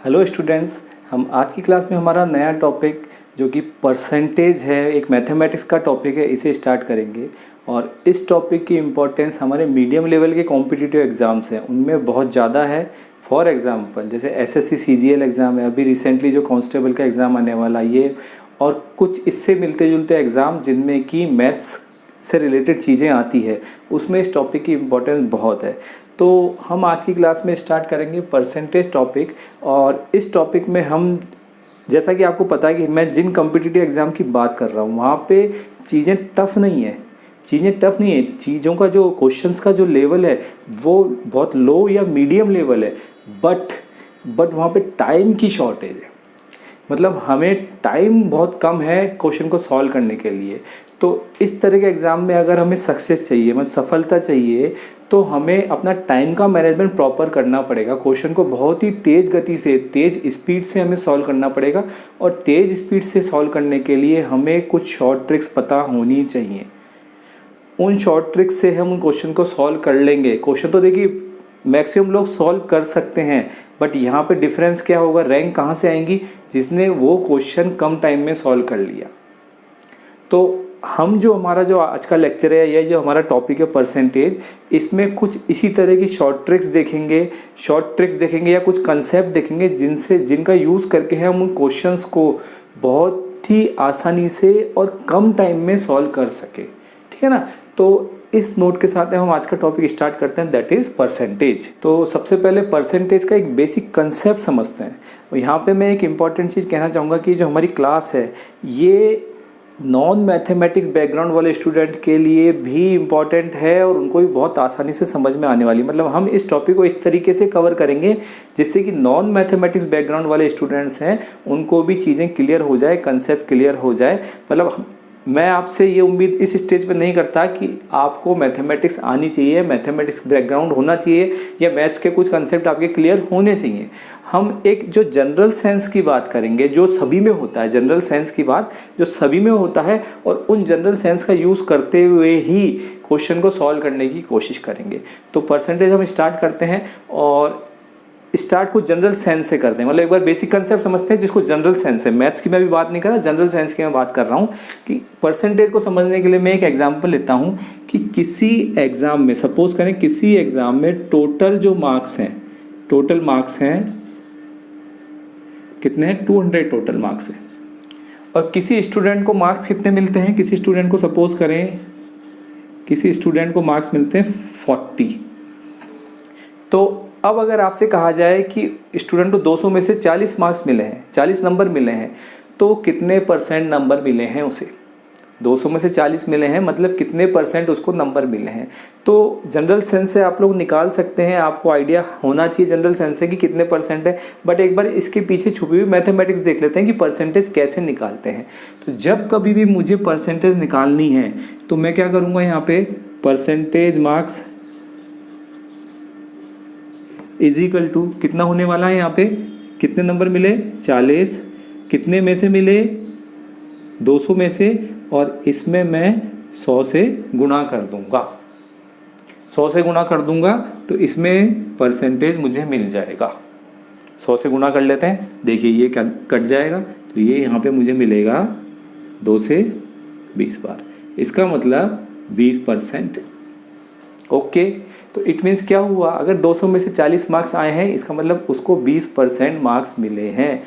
Hello students, हम आज की क्लास में हमारा नया टॉपिक जो कि परसेंटेज है, एक मैथमेटिक्स का टॉपिक है, इसे स्टार्ट करेंगे। और इस टॉपिक की इम्पोर्टेंस हमारे मीडियम लेवल के कॉम्पिटिटिव एग्ज़ाम्स हैं उनमें बहुत ज़्यादा है। फॉर एग्ज़ाम्पल जैसे एसएससी सीजीएल एग्ज़ाम है, अभी रिसेंटली जो कांस्टेबल का एग्ज़ाम आने वाला ये, और कुछ इससे मिलते जुलते एग्ज़ाम जिनमें कि मैथ्स से रिलेटेड चीज़ें आती है, उसमें इस टॉपिक की इम्पोर्टेंस बहुत है। तो हम आज की क्लास में स्टार्ट करेंगे परसेंटेज टॉपिक। और इस टॉपिक में हम, जैसा कि आपको पता है कि मैं जिन कॉम्पिटिटिव एग्ज़ाम की बात कर रहा हूँ वहाँ पे चीज़ें टफ़ नहीं है, चीज़ों का जो क्वेश्चंस का जो लेवल है वो बहुत लो या मीडियम लेवल है, बट वहाँ पे टाइम की शॉर्टेज है। मतलब हमें टाइम बहुत कम है क्वेश्चन को सॉल्व करने के लिए। तो इस तरह के एग्ज़ाम में अगर हमें सक्सेस चाहिए, मतलब सफलता चाहिए, तो हमें अपना टाइम का मैनेजमेंट प्रॉपर करना पड़ेगा। क्वेश्चन को बहुत ही तेज़ गति से, तेज़ स्पीड से हमें सॉल्व करना पड़ेगा। और तेज़ स्पीड से सॉल्व करने के लिए हमें कुछ शॉर्ट ट्रिक्स पता होनी चाहिए। उन शॉर्ट ट्रिक्स से हम उन क्वेश्चन को सॉल्व कर लेंगे। क्वेश्चन तो देखिए मैक्सिमम लोग सॉल्व कर सकते हैं, बट यहाँ पे डिफरेंस क्या होगा, रैंक कहाँ से आएंगी, जिसने वो क्वेश्चन कम टाइम में सॉल्व कर लिया। तो हम जो हमारा जो आज का लेक्चर है, ये जो हमारा टॉपिक है परसेंटेज, इसमें कुछ इसी तरह की शॉर्ट ट्रिक्स देखेंगे या कुछ कंसेप्ट देखेंगे जिनका यूज़ करके हम उन क्वेश्चंस को बहुत ही आसानी से और कम टाइम में सॉल्व कर सके। ठीक है ना। तो इस नोट के साथ हम आज का टॉपिक स्टार्ट करते हैं, दैट इज़ परसेंटेज। तो सबसे पहले परसेंटेज का एक बेसिक कंसेप्ट समझते हैं। और यहाँ पे मैं एक इम्पॉर्टेंट चीज़ कहना चाहूँगा कि जो हमारी क्लास है ये नॉन मैथमेटिक्स बैकग्राउंड वाले स्टूडेंट के लिए भी इम्पॉर्टेंट है और उनको भी बहुत आसानी से समझ में आने वाली। मतलब हम इस टॉपिक को इस तरीके से कवर करेंगे जिससे कि नॉन मैथमेटिक्स बैकग्राउंड वाले स्टूडेंट्स हैं उनको भी चीज़ें क्लियर हो जाए, कंसेप्ट क्लियर हो जाए। मतलब मैं आपसे ये उम्मीद इस स्टेज पे नहीं करता कि आपको मैथमेटिक्स आनी चाहिए, मैथमेटिक्स बैकग्राउंड होना चाहिए या मैथ्स के कुछ कंसेप्ट आपके क्लियर होने चाहिए। हम एक जो जनरल सेंस की बात करेंगे, जो सभी में होता है, जनरल सेंस की बात जो सभी में होता है, और उन जनरल सेंस का यूज़ करते हुए ही क्वेश्चन को सॉल्व करने की कोशिश करेंगे। तो परसेंटेज हम स्टार्ट करते हैं और स्टार्ट को जनरल सेंस से करते हैं। मतलब एक बार बेसिक कंसेप्ट समझते हैं जिसको जनरल सेंस है। मैथ्स की मैं भी बात नहीं कर रहा, जनरल सेंस की मैं बात कर रहा हूँ कि परसेंटेज को समझने के लिए मैं एक एग्जांपल लेता हूँ कि किसी एग्ज़ाम में, सपोज करें किसी एग्ज़ाम में टोटल मार्क्स हैं कितने हैं, 200 टोटल मार्क्स हैं। और किसी स्टूडेंट को मार्क्स कितने मिलते हैं, किसी स्टूडेंट को सपोज करें किसी स्टूडेंट को मार्क्स मिलते हैं 40। तो अब अगर आपसे कहा जाए कि स्टूडेंट को 200 में से 40 मार्क्स मिले हैं, 40 नंबर मिले हैं, तो कितने परसेंट नंबर मिले हैं उसे। 200 में से 40 मिले हैं मतलब कितने परसेंट उसको नंबर मिले हैं। तो जनरल सेंस से आप लोग निकाल सकते हैं, आपको आइडिया होना चाहिए जनरल सेंस से कि कितने परसेंट है। बट एक बार इसके पीछे छुपी हुई मैथमेटिक्स देख लेते हैं कि परसेंटेज कैसे निकालते हैं। तो जब कभी भी मुझे परसेंटेज निकालनी है तो मैं क्या करूँगा, यहाँ पे percentage marks is equal to कितना होने वाला है, यहाँ पे कितने नंबर मिले 40, कितने में से मिले 200 में से, और इसमें मैं 100 से गुणा कर दूंगा। 100 से गुणा कर दूंगा तो इसमें परसेंटेज मुझे मिल जाएगा। 100 से गुणा कर लेते हैं, देखिए ये कट जाएगा तो ये यहाँ पे मुझे मिलेगा 2 से 20 बार, इसका मतलब 20%। ओके, तो इट मीन्स क्या हुआ, अगर 200 में से 40 मार्क्स आए हैं इसका मतलब उसको 20% मार्क्स मिले हैं।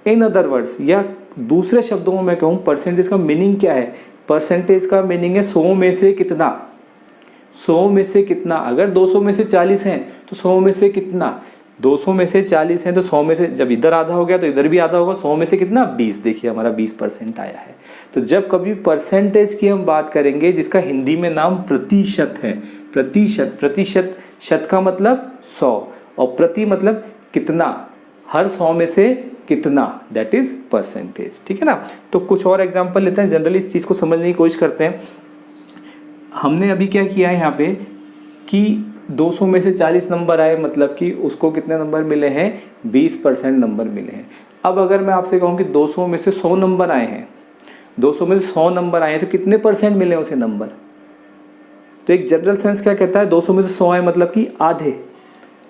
इन अदर वर्ड्स, या दूसरे शब्दों में मैं कहूँ परसेंटेज का मीनिंग क्या है, परसेंटेज का मीनिंग है 100 में से कितना, 100 में से कितना। अगर 200 में से 40 हैं तो 100 में से कितना, 200 में से 40 हैं तो 100 में से, जब इधर आधा हो गया तो इधर भी आधा होगा, 100 में से कितना 20। देखिए हमारा 20% आया है। तो जब कभी परसेंटेज की हम बात करेंगे, जिसका हिंदी में नाम प्रतिशत है, प्रतिशत, शत का मतलब 100 और प्रति मतलब कितना, हर 100 में से कितना, दैट इज परसेंटेज। ठीक है ना। तो कुछ और एग्जांपल लेते हैं, जनरली इस चीज़ को समझने की कोशिश करते हैं। हमने अभी क्या किया है यहाँ पे कि 200 में से 40 नंबर आए मतलब कि उसको कितने नंबर मिले हैं, 20% नंबर मिले हैं। अब अगर मैं आपसे कहूँ कि 200 में से 100 नंबर आए हैं, 200 में से 100 नंबर आए हैं तो कितने परसेंट मिले उसे नंबर। तो एक जनरल सेंस क्या कहता है, 200 में से 100 आए मतलब कि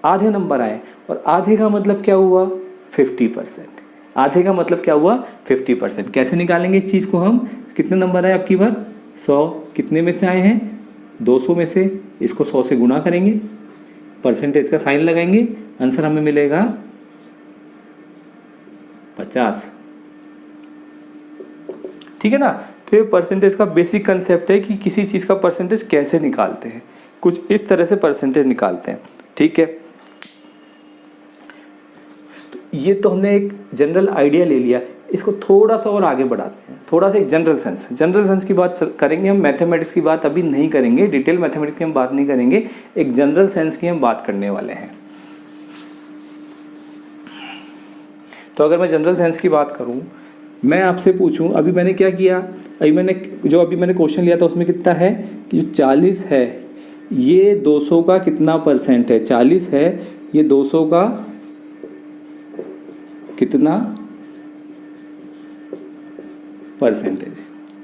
आधे नंबर आए, और आधे का मतलब क्या हुआ, 50%। आधे का मतलब क्या हुआ? 50%। कैसे निकालेंगे इस चीज़ को हम? कितने नंबर आए आपकी बार? 100। कितने में से आए हैं? 200 में से। इसको 100 से गुणा करेंगे, परसेंटेज का साइन लगाएंगे, आंसर हमें मिलेगा 50। ठीक है ना? तो ये परसेंटेज का बेसिक कंसेप्ट है कि किसी चीज़ का परसेंटेज कैसे निकालते हैं। कुछ इस तरह से परसेंटेज निकालते हैं। ठीक है, तो ये तो हमने एक जनरल आइडिया ले लिया। इसको थोड़ा सा और आगे बढ़ाते हैं, थोड़ा सा एक जनरल सेंस की बात करेंगे हम। मैथमेटिक्स की बात अभी नहीं करेंगे, डिटेल मैथमेटिक्स की हम बात नहीं करेंगे, एक जनरल सेंस की हम बात करने वाले हैं। तो अगर मैं जनरल सेंस की बात करूं, मैं आपसे पूछूं, अभी मैंने क्या किया, अभी मैंने क्वेश्चन लिया था उसमें कितना है कि जो 40 है ये 200 का कितना परसेंट है? 40 है, ये 200 का कितना परसेंटेज?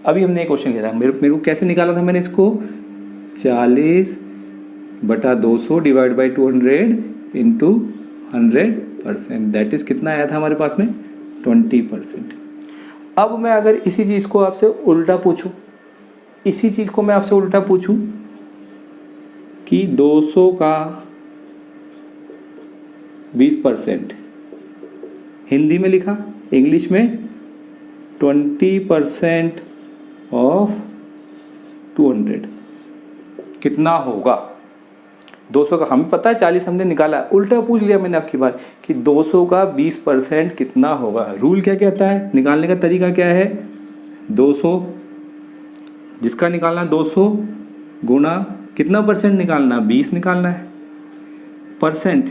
अभी हमने एक क्वेश्चन लिया था, मेरे को कैसे निकाला था मैंने इसको? 40/200 divide by 200 into 100%, that is कितना आया था हमारे पास में? 20%। अब मैं अगर इसी चीज़ को आपसे उल्टा पूछूं, कि 200 का 20%, हिंदी में लिखा, इंग्लिश में 20% ऑफ 200 कितना होगा? 200 का हमें पता है 40 हमने निकाला, उल्टा पूछ लिया मैंने आपकी बार कि 200 का 20% कितना होगा। रूल क्या कहता है, निकालने का तरीका क्या है? 200 जिसका निकालना 200 गुना कितना परसेंट निकालना? 20 निकालना है। परसेंट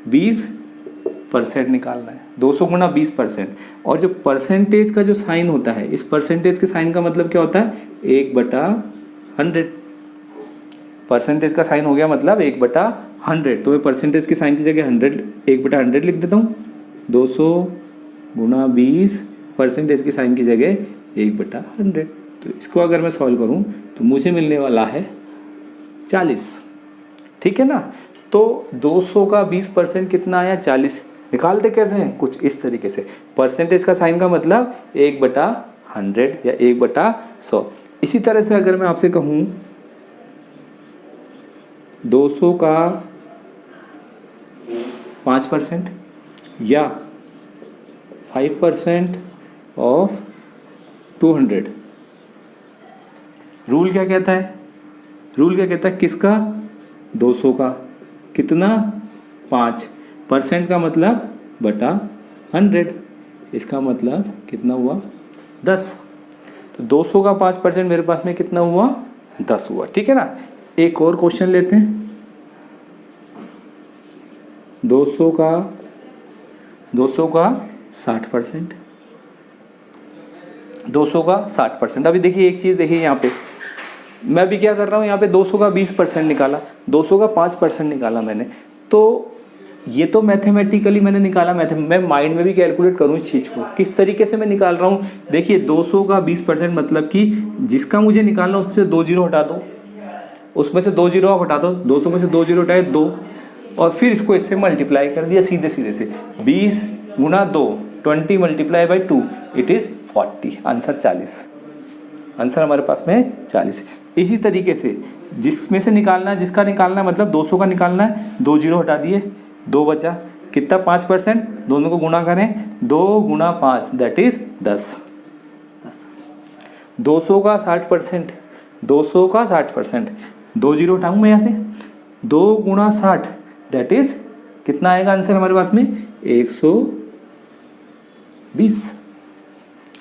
20% निकालना है। 200 गुना 20%। और जो परसेंटेज का जो साइन होता है, इस परसेंटेज के साइन का मतलब क्या होता है? 1/100। परसेंटेज का साइन हो गया मतलब 1/100। तो मैं परसेंटेज के साइन की जगह 1/100 लिख देता हूँ। 200 गुना 20 परसेंटेज के साइन की जगह 1/100। तो इसको अगर मैं सॉल्व करूँ तो मुझे मिलने वाला है 40। ठीक है ना? तो 200 का 20% कितना आया? 40। निकालते कैसे हैं? कुछ इस तरीके से। परसेंटेज का साइन का मतलब 1/100 या 1/100। इसी तरह से अगर मैं आपसे कहूँ 200 का 5% या 5% ऑफ 200, रूल क्या कहता है? किसका? 200 का कितना? 5%। का मतलब बटा 100, इसका मतलब कितना हुआ? 10। तो 200 का 5% मेरे पास में कितना हुआ? 10 हुआ। ठीक है ना? एक और क्वेश्चन लेते हैं। 200 का 60%। 200 का 60%। अभी देखिए एक चीज़ देखिए, यहाँ पे मैं भी क्या कर रहा हूँ, यहाँ पे 200 का 20% निकाला, 200 का 5% निकाला मैंने। तो ये तो मैथमेटिकली मैंने निकाला, मैं माइंड में भी कैलकुलेट करूँ इस चीज़ को, किस तरीके से मैं निकाल रहा हूँ। देखिए 200 का 20% मतलब कि जिसका मुझे निकालना उसमें से 2 जीरो हटा दो, उसमें से 2 जीरो आप हटा दो, 200 में से 2 जीरो हटाए 2, और फिर इसको इससे मल्टीप्लाई कर दिया सीधे से। 20 गुना 2, 20 multiply by 2, it is 40। Answer 40। Answer हमारे पास में 40। इसी तरीके से जिसमें से निकालना है, जिसका निकालना है मतलब 200 का निकालना है, 2 जीरो हटा दिए, 2 बचा, कितना? 5%। दोनों को गुणा करें, 2 गुना 5 दैट इज 10। 200 का 60%, 200 का 60%, 2 जीरो हटाऊँ मैं यहाँ से, 2 गुना 60 दैट इज कितना आएगा आंसर हमारे पास में? 120।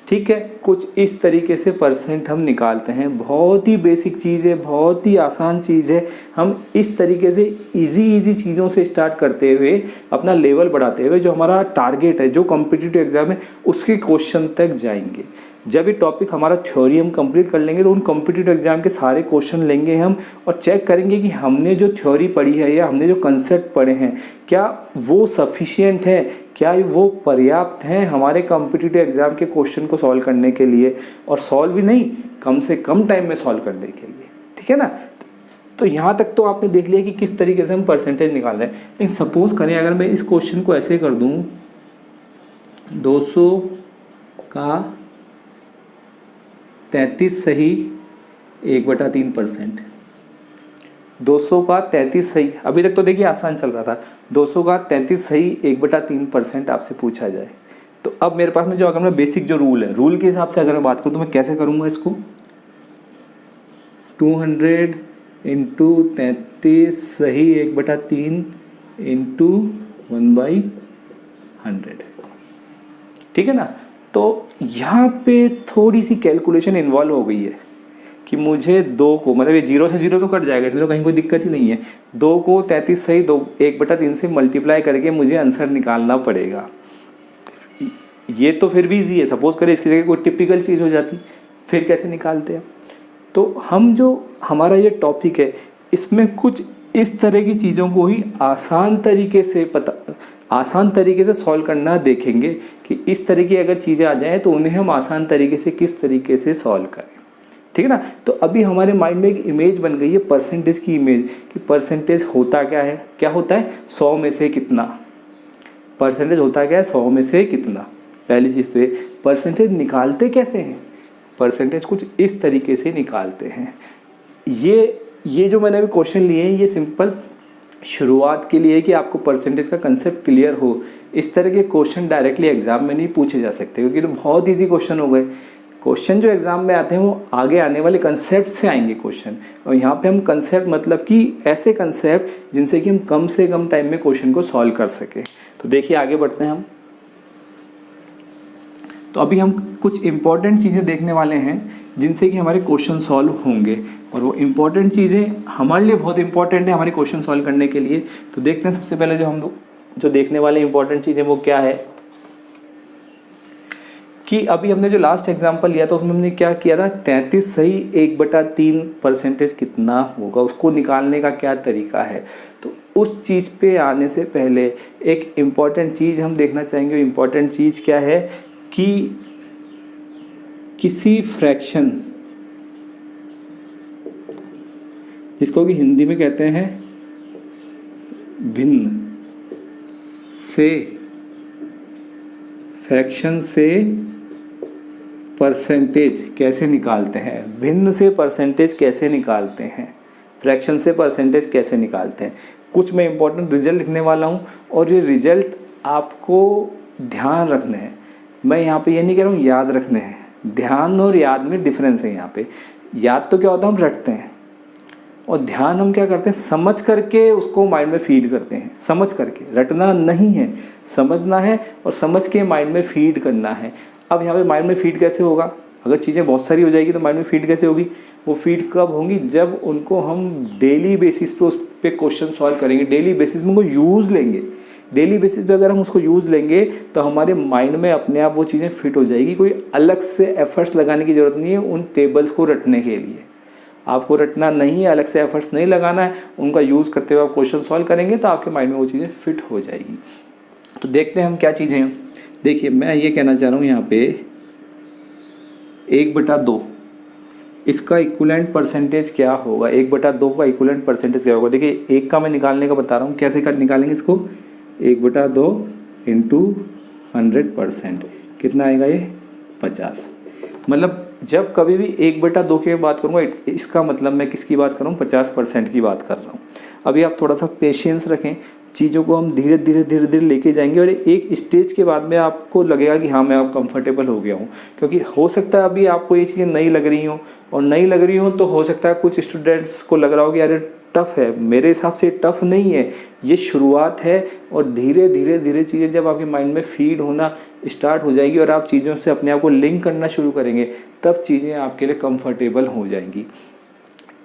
ठीक है, कुछ इस तरीके से परसेंट हम निकालते हैं। बहुत ही बेसिक चीज़ है, बहुत ही आसान चीज़ है। हम इस तरीके से इजी चीज़ों से स्टार्ट करते हुए अपना लेवल बढ़ाते हुए जो हमारा टारगेट है, जो कॉम्पिटिटिव एग्जाम है, उसके क्वेश्चन तक जाएंगे। जब ये टॉपिक हमारा थ्योरी हम कंप्लीट कर लेंगे तो उन कॉम्पिटिटिव एग्जाम के सारे क्वेश्चन लेंगे हम और चेक करेंगे कि हमने जो थ्योरी पढ़ी है या हमने जो कंसेप्ट पढ़े हैं क्या वो सफिशिएंट है, क्या वो पर्याप्त हैं हमारे कॉम्पिटिटिव एग्जाम के क्वेश्चन को सॉल्व करने के लिए, और सॉल्व ही नहीं, कम से कम टाइम में सॉल्व करने के लिए। ठीक है ना? तो यहाँ तक तो आपने देख लिया कि किस तरीके से हम परसेंटेज निकाल रहे हैं। लेकिन सपोज करें अगर मैं इस क्वेश्चन को ऐसे कर दूँ 200 का 33 सही 1/3%। 200 का 33 सही, अभी तक तो देखिए आसान चल रहा था। 200 का 33 सही 1/3% आपसे पूछा जाए तो अब मेरे पास में जो, अगर मैं बेसिक जो रूल है, रूल के हिसाब से अगर मैं बात करूँ तो मैं कैसे करूँगा इसको, 200 इंटू 33 सही 1/3 इंटू 1/100, ठीक है ना। तो यहाँ पे थोड़ी सी कैलकुलेशन इन्वॉल्व हो गई है कि मुझे 2 को, मतलब ये 0 से 0 तो कट जाएगा, इसमें तो कहीं कोई दिक्कत ही नहीं है। 2 को 33 सही 1/3 से मल्टीप्लाई करके मुझे आंसर निकालना पड़ेगा। ये तो फिर भी ईजी है, सपोज करें इसकी जगह कोई टिपिकल चीज़ हो जाती, फिर कैसे निकालते हैं। तो हम जो हमारा ये टॉपिक है इसमें कुछ इस तरह की चीज़ों को ही आसान तरीके से सॉल्व करना देखेंगे कि इस तरह की अगर चीज़ें आ जाएँ तो उन्हें हम आसान तरीके से किस तरीके से सॉल्व करें, ठीक है ना। तो अभी हमारे माइंड में एक इमेज बन गई है परसेंटेज की इमेज, कि परसेंटेज होता क्या है, 100 में से कितना। परसेंटेज होता क्या है, 100 में से कितना। पहली चीज़ तो ये, परसेंटेज निकालते कैसे हैं, परसेंटेज कुछ इस तरीके से निकालते हैं। ये जो मैंने अभी क्वेश्चन लिए हैं ये सिंपल शुरुआत के लिए कि आपको परसेंटेज का कंसेप्ट क्लियर हो। इस तरह के क्वेश्चन डायरेक्टली एग्जाम में नहीं पूछे जा सकते क्योंकि तो बहुत ईजी क्वेश्चन हो गए। क्वेश्चन जो एग्जाम में आते हैं वो आगे आने वाले कंसेप्ट से आएंगे क्वेश्चन, और यहाँ पे हम कंसेप्ट मतलब कि ऐसे कंसेप्ट जिनसे कि हम कम से कम टाइम में क्वेश्चन को सॉल्व कर सके। तो देखिए आगे बढ़ते हैं हम। तो अभी हम कुछ इंपॉर्टेंट चीज़ें देखने वाले हैं जिनसे कि हमारे क्वेश्चन सॉल्व होंगे, और वो इंपॉर्टेंट चीज़ें हमारे लिए बहुत इंपॉर्टेंट है हमारे क्वेश्चन सॉल्व करने के लिए। तो देखते हैं सबसे पहले जो देखने वाले इंपॉर्टेंट चीज़ें वो क्या है, कि अभी हमने जो लास्ट एग्जांपल लिया था उसमें हमने क्या किया था, 33 सही 1/3% कितना होगा, उसको निकालने का क्या तरीका है। तो उस चीज़ पे आने से पहले एक इम्पॉर्टेंट चीज़ हम देखना चाहेंगे। इम्पॉर्टेंट चीज़ क्या है कि किसी फ्रैक्शन, जिसको कि हिंदी में कहते हैं भिन्न से, फ्रैक्शन से परसेंटेज कैसे निकालते हैं, भिन्न से परसेंटेज कैसे निकालते हैं, फ्रैक्शन से परसेंटेज कैसे निकालते हैं। कुछ मैं इंपॉर्टेंट रिजल्ट लिखने वाला हूँ और ये रिजल्ट आपको ध्यान रखने हैं। मैं यहाँ पे ये नहीं कह रहा हूँ याद रखने हैं, ध्यान और याद में डिफरेंस है। यहाँ पे याद तो क्या होता है, हम रटते हैं, और ध्यान हम क्या करते हैं, समझ करके उसको माइंड में फीड करते हैं। समझ करके, रटना नहीं है, समझना है और समझ के माइंड में फीड करना है। अब यहाँ पे माइंड में फीड कैसे होगा, अगर चीज़ें बहुत सारी हो जाएगी तो माइंड में फीड कैसे होगी, वो फीड कब होंगी, जब उनको हम डेली बेसिस पे उस पर क्वेश्चन सॉल्व करेंगे, डेली बेसिस में उनको यूज़ लेंगे। डेली बेसिस पे अगर हम उसको यूज़ लेंगे तो हमारे माइंड में अपने आप वो चीज़ें फिट हो जाएगी। कोई अलग से एफर्ट्स लगाने की ज़रूरत नहीं है उन टेबल्स को रटने के लिए। आपको रटना नहीं है, अलग से एफर्ट्स नहीं लगाना है, उनका यूज़ करते हुए आप क्वेश्चन सॉल्व करेंगे तो आपके माइंड में वो चीज़ें फिट हो जाएगी। तो देखते हैं हम क्या चीज़ें हैं। देखिए मैं ये कहना चाह रहा हूँ यहाँ पे 1/2 इसका इक्विवेलेंट परसेंटेज क्या होगा, 1/2 का इक्विवेलेंट परसेंटेज क्या होगा। देखिए एक का मैं निकालने का बता रहा हूँ, कैसे कर निकालेंगे इसको, 1/2 इंटू 100% कितना आएगा, ये 50। मतलब जब कभी भी 1/2 की बात करूँगा इसका मतलब मैं किसकी बात कर रहा हूँ, 50% की बात कर रहा हूँ। अभी आप थोड़ा सा पेशेंस रखें, चीज़ों को हम धीरे धीरे लेके जाएंगे और एक स्टेज के बाद में आपको लगेगा कि हाँ मैं अब कंफर्टेबल हो गया हूँ। क्योंकि हो सकता है अभी आपको ये चीज़ें नई लग रही हों, और नई लग रही हों तो हो सकता है कुछ स्टूडेंट्स को लग रहा हो कि अरे टफ़ है। मेरे हिसाब से टफ़ नहीं है, ये शुरुआत है, और धीरे धीरे चीज़ें जब आपके माइंड में फीड होना स्टार्ट हो जाएगी और आप चीज़ों से अपने आप को लिंक करना शुरू करेंगे, तब चीज़ें आपके लिए कंफर्टेबल हो जाएंगी।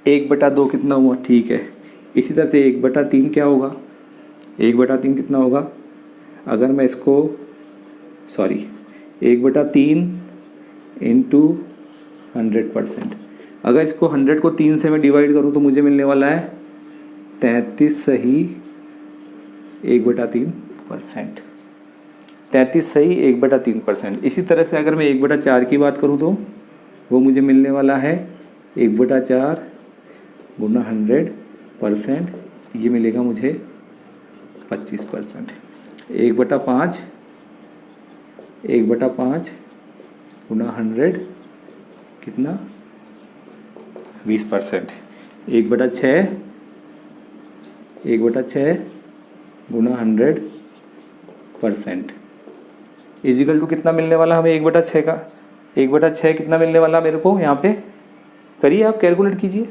1/2 कितना हुआ, ठीक है। इसी तरह से 1/3 क्या होगा, 1/3 कितना होगा, अगर मैं इसको 1/3 इंटू 100%, अगर इसको 100 को 3 से मैं डिवाइड करूँ तो मुझे मिलने वाला है 33 सही 1/3%। 33 सही 1/3%। इसी तरह से अगर मैं 1/4 की बात करूँ तो वो मुझे मिलने वाला है 1/4 गुना 100%, ये मिलेगा मुझे 25%। 1/5 1/5 गुना 100 कितना 20%। 1/6 गुना 100% इजिकल टू कितना मिलने वाला हमें 1/6 का 1/6 कितना मिलने वाला मेरे को यहाँ पे करिए आप कैलकुलेट कीजिए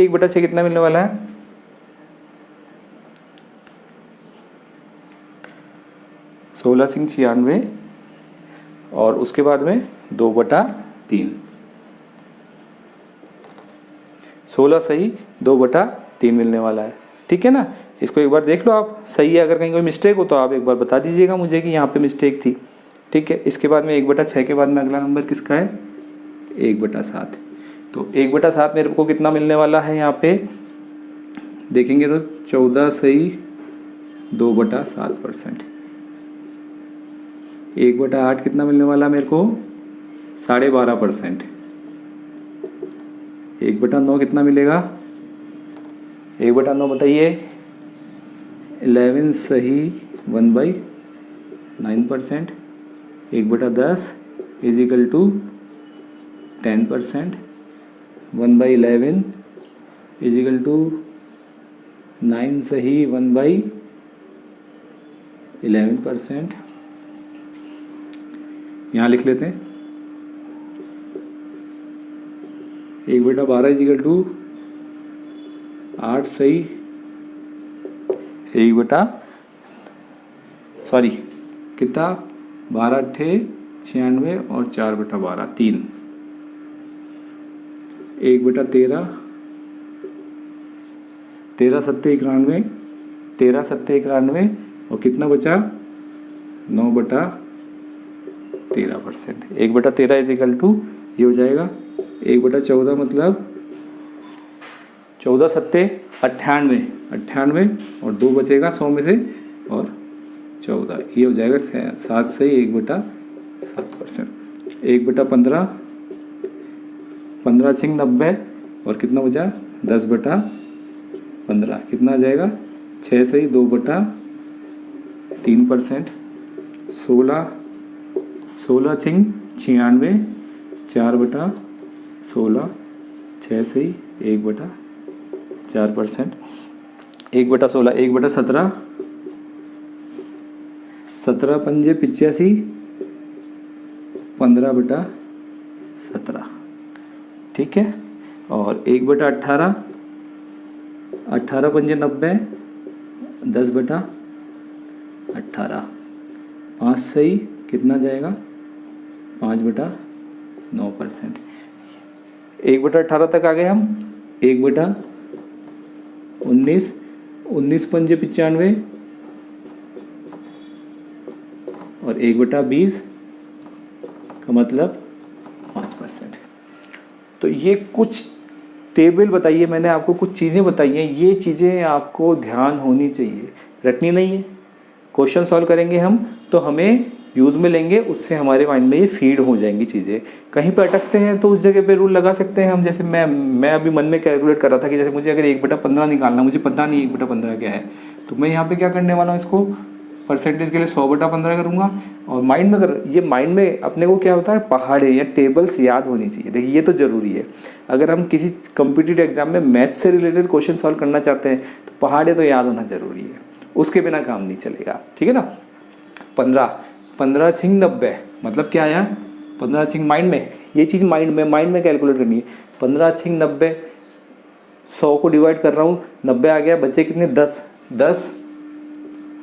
1/6 कितना मिलने वाला है 16×96 और उसके बाद में 2/3 16 सही 2/3 मिलने वाला है। ठीक है ना, इसको एक बार देख लो आप, सही है। अगर कहीं कोई मिस्टेक हो तो आप एक बार बता दीजिएगा मुझे कि यहाँ पे मिस्टेक थी। ठीक है, इसके बाद में 1/6 के बाद में अगला नंबर किसका है 1/7। तो 1/7 मेरे को कितना मिलने वाला है यहाँ पे देखेंगे तो 14 सही 2/7%। 1/8 कितना मिलने वाला मेरे को 12.5%। 1/9 कितना मिलेगा 1/9 बताइए 11 सही 1/9%। 1/10 इजिकल टू 10%। 1/11 इजिकल टू 9 सही 1/11%। यहाँ लिख लेते हैं 1/12 इजिकल टू 8 सही 12 8 96 और 4/12 3। 1/13 13 7 91 13 7 91 और कितना बचा 9/13%। 1/13 इजिकल टू ये हो जाएगा 1/14 मतलब 14 7 98 और 2 बचेगा 100 में से और 14 ये हो जाएगा 7 से 1/7%। 1/15 15 सिंह 90 और कितना बचा 10/15 कितना आ जाएगा 6 से 2/3%। 16 सिंह 96 4/16 6 से 1/4%। 1/16 1/17 17 पंजे 85 15/17। ठीक है, और 1/18 18 पंजे 90 10/18 5 सही कितना जाएगा 5/9%। 1/18 तक आ गए हम। 1/19 19 पंजे 95 और 1/20 का मतलब 5%। तो ये कुछ टेबल बताइए, मैंने आपको कुछ चीज़ें बताई हैं, ये चीज़ें आपको ध्यान होनी चाहिए, रटनी नहीं है। क्वेश्चन सॉल्व करेंगे हम तो हमें यूज़ में लेंगे, उससे हमारे माइंड में ये फीड हो जाएंगी चीज़ें। कहीं पर अटकते हैं तो उस जगह पे रूल लगा सकते हैं हम। जैसे मैं अभी मन में कैलकुलेट कर रहा था कि जैसे मुझे अगर 1/15 निकालना, मुझे पता नहीं 1/15 क्या है, तो मैं यहाँ पे क्या करने वाला हूँ, इसको परसेंटेज के लिए 100/15 करूँगा। और माइंड में ये माइंड में अपने को क्या होता है पहाड़े या टेबल्स याद होनी चाहिए। देखिए ये तो ज़रूरी है, अगर हम किसी कॉम्पिटिटिव एग्जाम में मैथ्स से रिलेटेड क्वेश्चन सॉल्व करना चाहते हैं तो पहाड़े तो याद होना ज़रूरी है, उसके बिना काम नहीं चलेगा। ठीक है ना। 15 छिंग 90 मतलब क्या आया 15 छिंग माइंड में, ये चीज़ माइंड में कैलकुलेट करनी है। 15 छिंग 90 100 को डिवाइड कर रहा हूँ, 90 आ गया, बच्चे कितने 10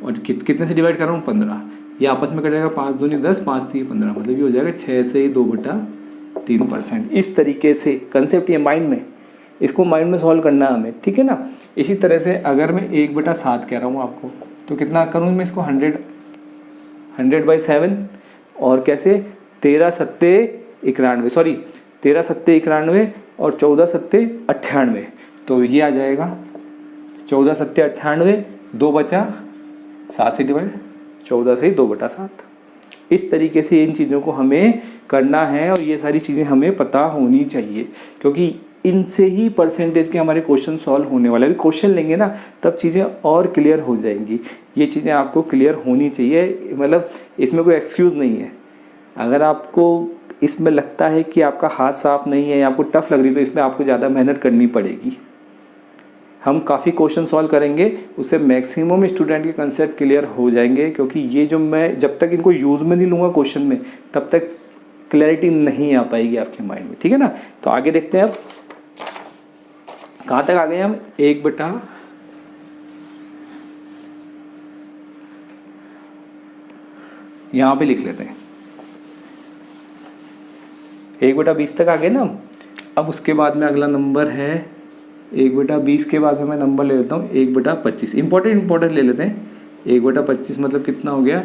और कितने से डिवाइड कर रहा हूँ 15, ये आपस में कट जाएगा 5 दूनी 10 5 3 15 मतलब ये हो जाएगा 6 से 2/3%। इस तरीके से कंसेप्ट ये माइंड में, इसको माइंड में सॉल्व करना है हमें। ठीक है ना। इसी तरह से अगर मैं 1/7 कह रहा हूँ आपको तो कितना करूँ मैं इसको 100/7 और कैसे 13 7 91 सॉरी 13 7 91 और 14 7 98 तो ये आ जाएगा 14 7 98 2 बचा 7 से डिवाइड 14 से 2/7। इस तरीके से इन चीज़ों को हमें करना है और ये सारी चीज़ें हमें पता होनी चाहिए, क्योंकि इनसे ही परसेंटेज के हमारे क्वेश्चन सॉल्व होने वाले। अभी क्वेश्चन लेंगे ना तब चीज़ें और क्लियर हो जाएंगी। ये चीज़ें आपको क्लियर होनी चाहिए, मतलब इसमें कोई एक्सक्यूज़ नहीं है। अगर आपको इसमें लगता है कि आपका हाथ साफ नहीं है या आपको टफ लग रही है तो इसमें आपको ज़्यादा मेहनत करनी पड़ेगी। हम काफ़ी क्वेश्चन सॉल्व करेंगे, उससे मैक्सिमम स्टूडेंट के कंसेप्ट क्लियर हो जाएंगे, क्योंकि ये जो मैं जब तक इनको यूज़ में नहीं लूँगा क्वेश्चन में तब तक क्लैरिटी नहीं आ पाएगी आपके माइंड में, ठीक है ना। तो आगे देखते हैं अब कहाँ तक आ गए हम। 1/, यहाँ पे लिख लेते हैं 1/20 तक आ गए ना। अब उसके बाद में अगला नंबर है 1/20 के बाद में मैं नंबर ले लेता हूँ 1/25। इंपॉर्टेंट ले लेते हैं। 1/25 मतलब कितना हो गया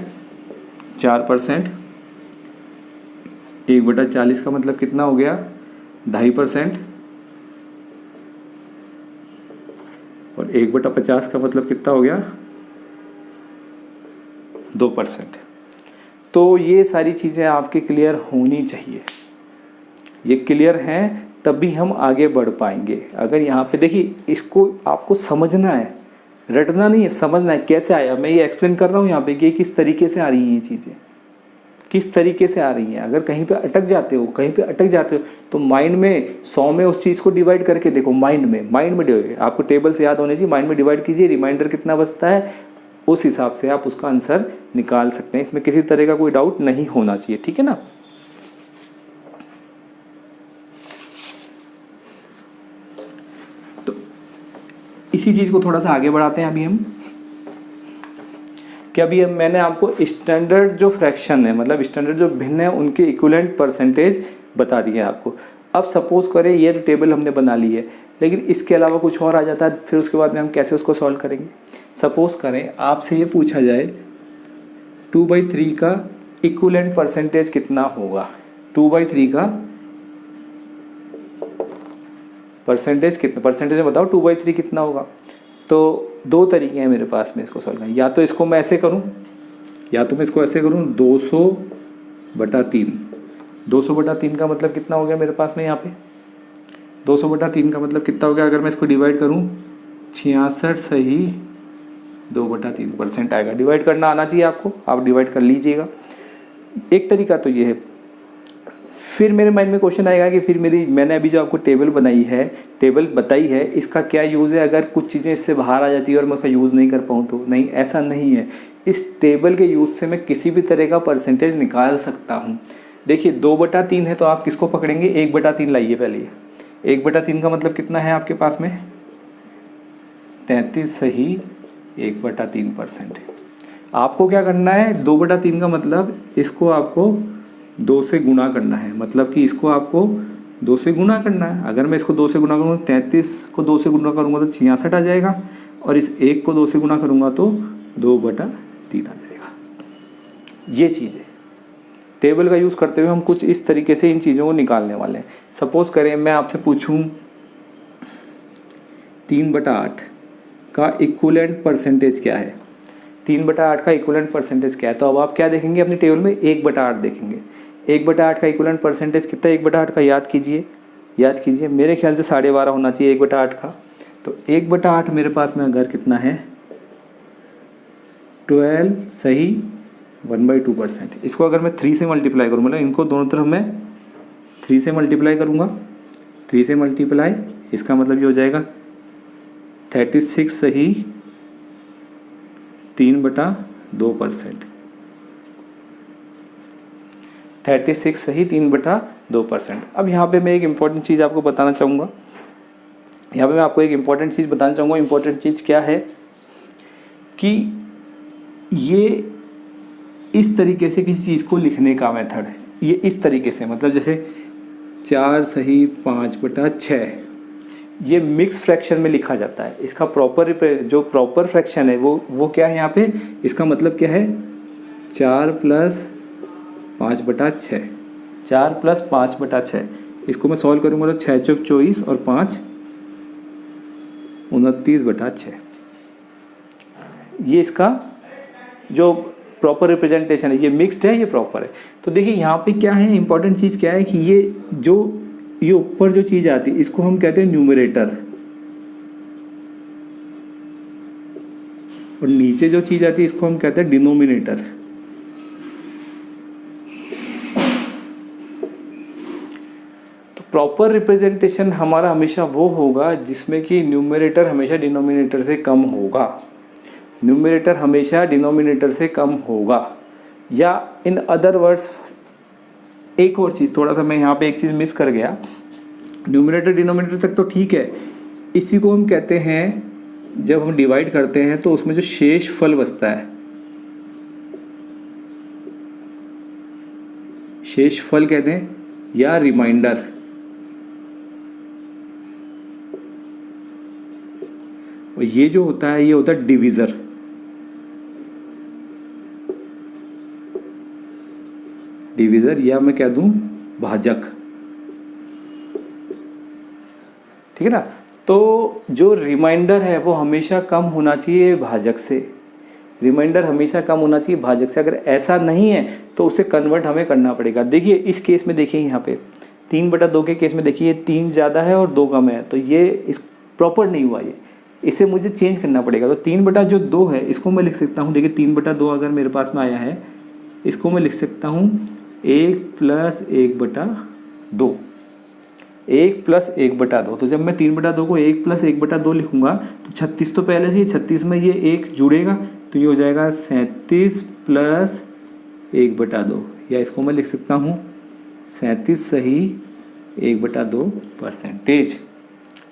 4%। 1/40 का मतलब कितना हो गया 2.5%। और 1/50 का मतलब कितना हो गया 2%। तो ये सारी चीज़ें आपके क्लियर होनी चाहिए। ये क्लियर हैं तभी हम आगे बढ़ पाएंगे। अगर यहाँ पे देखिए, इसको आपको समझना है, रटना नहीं है, समझना है कैसे आया। मैं ये एक्सप्लेन कर रहा हूँ यहाँ पे कि किस तरीके से आ रही हैं ये चीज़ें, किस तरीके से आ रही हैं। अगर कहीं पे अटक जाते हो तो माइंड में 100 में उस चीज़ को डिवाइड करके देखो। माइंड में डिवाइड, आपको टेबल से याद होने चाहिए, माइंड में डिवाइड कीजिए, रिमाइंडर कितना बचता है उस हिसाब से आप उसका आंसर निकाल सकते हैं। इसमें किसी तरह का कोई डाउट नहीं होना चाहिए, ठीक है ना। तो इसी चीज़ को थोड़ा सा आगे बढ़ाते हैं अभी हम, कि अभी मैंने आपको स्टैंडर्ड जो फ्रैक्शन है, मतलब स्टैंडर्ड जो भिन्न है, उनके इक्विवेलेंट परसेंटेज बता दिए आपको। अब सपोज करें ये टेबल हमने बना ली है, लेकिन इसके अलावा कुछ और आ जाता है, फिर उसके बाद में हम कैसे उसको सॉल्व करेंगे। सपोज करें आपसे ये पूछा जाए 2/3 का इक्विवेलेंट परसेंटेज कितना होगा। 2/3 का परसेंटेज बताओ 2/3 कितना होगा। तो 2 तरीके हैं मेरे पास में इसको सॉल्व करने। या तो इसको मैं ऐसे करूं, 200/3। 200/3 का मतलब कितना हो गया मेरे पास में यहाँ पे। 200/3 का मतलब कितना हो गया, अगर मैं इसको डिवाइड करूं 66 सही 2/3% आएगा। डिवाइड करना आना चाहिए आपको, आप डिवाइड कर लीजिएगा। एक तरीका तो ये है। फिर मेरे माइंड में क्वेश्चन आएगा कि फिर मैंने अभी जो आपको टेबल बताई है, इसका क्या यूज़ है। अगर कुछ चीज़ें इससे बाहर आ जाती है और मैं उसका यूज़ नहीं कर पाऊँ तो नहीं, ऐसा नहीं है। इस टेबल के यूज़ से मैं किसी भी तरह का परसेंटेज निकाल सकता हूँ। देखिए 2/3 है तो आप किसको पकड़ेंगे, 1/3 लाइए पहले। 1/3 का मतलब कितना है आपके पास में 33 सही 1/3%। आपको क्या करना है, 2/3 का मतलब इसको आपको 2 से गुणा करना है, मतलब कि इसको आपको 2 से गुणा करना है। अगर मैं इसको 2 से गुणा करूँगा 33 को 2 से गुणा करूँगा तो 66 आ जाएगा, और इस 1 को 2 से गुणा करूँगा तो 2/3 आ जाएगा। ये चीज़ है। टेबल का यूज़ करते हुए हम कुछ इस तरीके से इन चीज़ों को निकालने वाले हैं। सपोज़ करें मैं आपसे पूछूं 3/8 का इक्विवेलेंट परसेंटेज क्या है। 3/8 का इक्विवेलेंट परसेंटेज क्या है, तो अब आप क्या देखेंगे अपनी टेबल में 1/8 देखेंगे। 1/8 का इक्विवेलेंट परसेंटेज कितना है 1/8 का, याद कीजिए। मेरे ख्याल से 12.5 होना चाहिए 1/8 का। तो 1/8 मेरे पास में अगर कितना है 12 सही 1/2%। इसको अगर मैं 3 से मल्टीप्लाई करूँ, मतलब इनको दोनों तरफ मैं 3 से मल्टीप्लाई करूँगा, 3 से मल्टीप्लाई, इसका मतलब ये हो जाएगा 36 सही 3/2%। 36 सही 3/2%। अब यहाँ पे मैं एक इम्पॉर्टेंट चीज़ आपको बताना चाहूँगा। इम्पॉर्टेंट चीज़ क्या है कि ये इस तरीके से किसी चीज़ को लिखने का मेथड है। ये इस तरीके से, मतलब जैसे 4 सही 5/6, ये मिक्स फ्रैक्शन में लिखा जाता है। इसका प्रॉपर फ्रैक्शन है वो क्या है यहाँ पे, इसका मतलब क्या है 4 + 5/6। 4 + 5/6 इसको मैं सॉल्व करूँगा तो 6 चौक 24 और 5 29/6। ये इसका जो प्रॉपर रिप्रेजेंटेशन है, ये मिक्स्ड है, ये प्रॉपर है। तो देखिए यहाँ पे क्या है, इंपॉर्टेंट चीज़ क्या है कि ये जो ये ऊपर जो चीज़ आती है इसको हम कहते हैं न्यूमरेटर, और नीचे जो चीज़ आती है इसको हम कहते हैं डिनोमिनेटर। तो प्रॉपर रिप्रेजेंटेशन हमारा हमेशा वो होगा जिसमें कि न्यूमरेटर हमेशा डिनोमिनेटर से कम होगा, न्यूमरेटर हमेशा डिनोमिनेटर से कम होगा। या इन अदर वर्ड्स एक और चीज़, थोड़ा सा मैं यहाँ पे एक चीज़ मिस कर गया, न्यूमरेटर डिनोमिनेटर तक तो ठीक है, इसी को हम कहते हैं जब हम डिवाइड करते हैं तो उसमें जो शेष फल बचता है, शेष फल कहते हैं या रिमाइंडर। और ये जो होता है ये होता है डिवीज़र। डिवीज़र या मैं कह दूं भाजक, ठीक है ना। तो जो रिमाइंडर है वो हमेशा कम होना चाहिए भाजक से, रिमाइंडर हमेशा कम होना चाहिए भाजक से। अगर ऐसा नहीं है तो उसे कन्वर्ट हमें करना पड़ेगा। देखिए इस केस में, देखिए यहाँ पे 3/2 के केस में देखिए 3 ज़्यादा है और 2 कम है, तो ये इस प्रॉपर नहीं हुआ, ये इसे मुझे चेंज करना पड़ेगा। तो 3/2 है इसको मैं लिख सकता हूँ, देखिए 3/2 अगर मेरे पास में आया है इसको मैं लिख सकता हूँ 1 + 1/2, 1 + 1/2। तो जब मैं 3/2 को 1 + 1/2 लिखूंगा तो 36 तो पहले से ही, 36 में ये 1 जुड़ेगा तो ये हो जाएगा 37 + 1/2, या इसको मैं लिख सकता हूँ 37 सही 1/2%।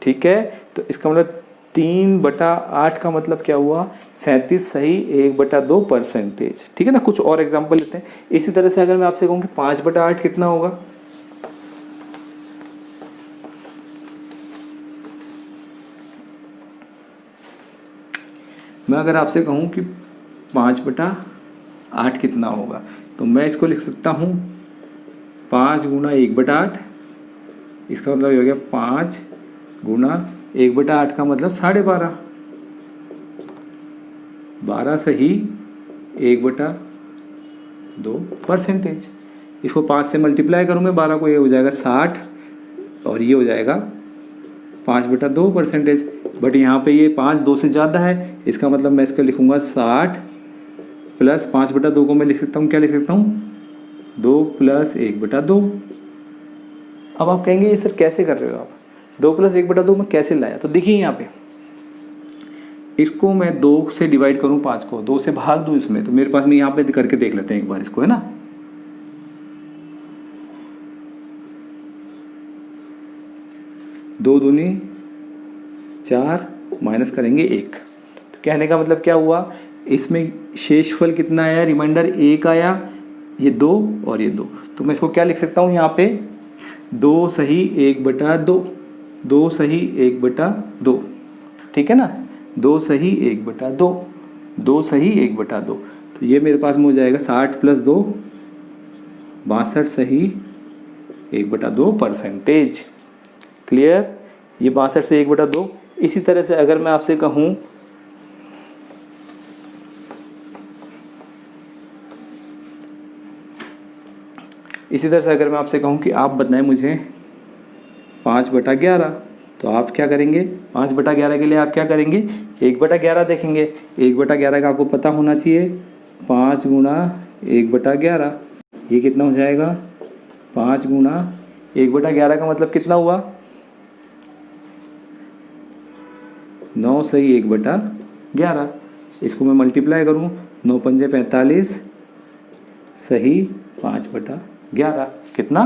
ठीक है, तो इसका मतलब 3/8 का मतलब क्या हुआ, 37 सही 1/2%। ठीक है ना। कुछ और एग्जाम्पल लेते हैं। इसी तरह से अगर मैं आपसे कहूँ कि 5/8 कितना होगा, मैं अगर आपसे कहूँ कि 5/8 कितना होगा, तो मैं इसको लिख सकता हूँ 5 × 1/8। इसका मतलब हो गया 5 × 1/8 का मतलब 12.5, 12 सही 1/2%। इसको 5 से मल्टीप्लाई करूँ मैं 12 को, ये हो जाएगा 60 और ये हो जाएगा 5/2%। बट यहाँ पे ये 5 2 से ज़्यादा है, इसका मतलब मैं इसका लिखूँगा 60 + 5/2 को मैं लिख सकता हूँ, क्या लिख सकता हूँ 2 + 1/2। अब आप कहेंगे ये सर कैसे कर रहे हो आप, 2 + 1/2 में कैसे लाया। तो देखिए यहाँ पे इसको मैं 2 से डिवाइड करूँ 5 को, 2 से भाग दूँ इसमें, तो मेरे पास में यहाँ पे करके देख लेते हैं एक बार इसको, है ना। 2 दूनी 4 माइनस करेंगे 1। तो कहने का मतलब क्या हुआ, इसमें शेषफल कितना आया, रिमाइंडर 1 आया, ये 2 और ये 2। तो मैं इसको क्या लिख सकता हूँ यहाँ पे 2 सही 1/2, 2 सही 1/2, ठीक है ना, 2 सही 1/2, 2 सही 1/2। तो ये मेरे पास में हो जाएगा 60 + 2 62 सही 1/2%। क्लियर, ये 62 से 1/2। इसी तरह से अगर मैं आपसे कहूँ कि आप बताएं मुझे 5/11, तो आप क्या करेंगे, 5/11 के लिए आप क्या करेंगे 1/11 देखेंगे। 1/11 का आपको पता होना चाहिए 5 × 1/11, ये कितना हो जाएगा 5 × 1/11 का मतलब कितना हुआ 9 सही 1/11। इसको मैं मल्टीप्लाई करूँ 9 × 5 = 45 सही 5/11, कितना